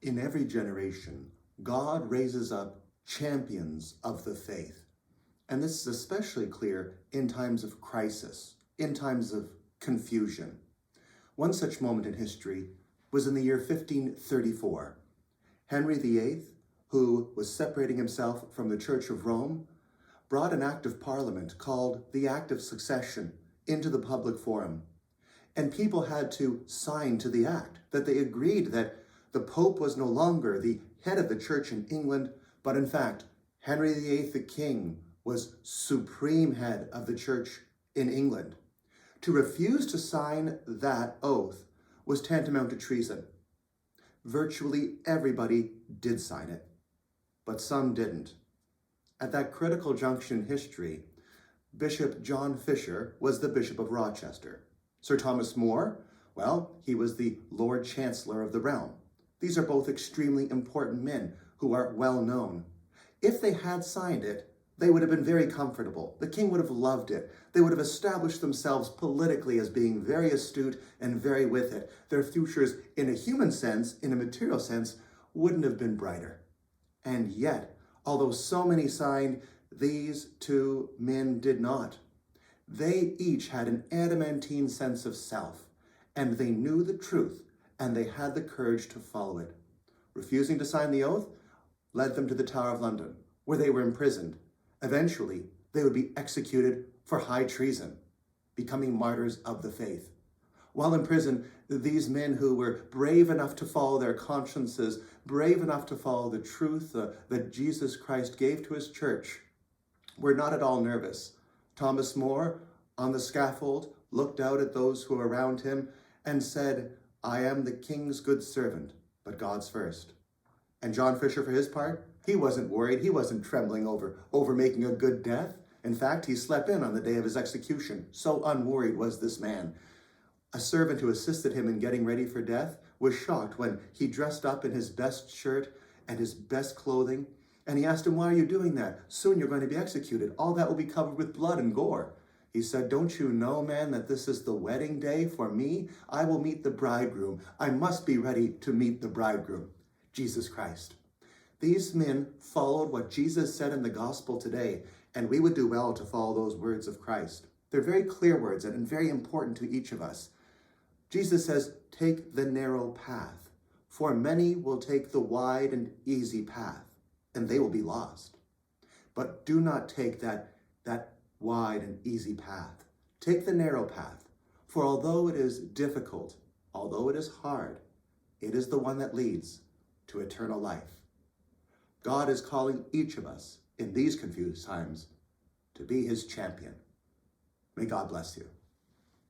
In every generation, God raises up champions of the faith. And this is especially clear in times of crisis, in times of confusion. One such moment in history was in the year 1534. Henry VIII, who was separating himself from the Church of Rome, brought an act of parliament called the Act of Succession into the public forum. And people had to sign to the act, that they agreed that the Pope was no longer the head of the church in England, but in fact, Henry VIII, the king, was supreme head of the church in England. To refuse to sign that oath was tantamount to treason. Virtually everybody did sign it, but some didn't. At that critical junction in history, Bishop John Fisher was the Bishop of Rochester. Sir Thomas More, well, he was the Lord Chancellor of the realm. These are both extremely important men who are well known. If they had signed it, they would have been very comfortable. The king would have loved it. They would have established themselves politically as being very astute and very with it. Their futures, in a human sense, in a material sense, wouldn't have been brighter. And yet, although so many signed, these two men did not. They each had an adamantine sense of self, and they knew the truth, and they had the courage to follow it. Refusing to sign the oath led them to the Tower of London, where they were imprisoned. Eventually, they would be executed for high treason, becoming martyrs of the faith. While in prison, these men who were brave enough to follow their consciences, brave enough to follow the truth that Jesus Christ gave to his church, were not at all nervous. Thomas More, on the scaffold, looked out at those who were around him and said, "I am the king's good servant, but God's first." And John Fisher, for his part, he wasn't worried. He wasn't trembling over making a good death. In fact, he slept in on the day of his execution. So unworried was this man. A servant who assisted him in getting ready for death was shocked when he dressed up in his best shirt and his best clothing. And he asked him, "Why are you doing that? Soon you're going to be executed. All that will be covered with blood and gore." He said, "Don't you know, man, that this is the wedding day for me? I will meet the bridegroom. I must be ready to meet the bridegroom, Jesus Christ." These men followed what Jesus said in the gospel today, and we would do well to follow those words of Christ. They're very clear words and very important to each of us. Jesus says, "Take the narrow path, for many will take the wide and easy path, and they will be lost. But do not take that wide and easy path. Take the narrow path, for although it is difficult, although it is hard, it is the one that leads to eternal life." God is calling each of us in these confused times to be his champion. May God bless you.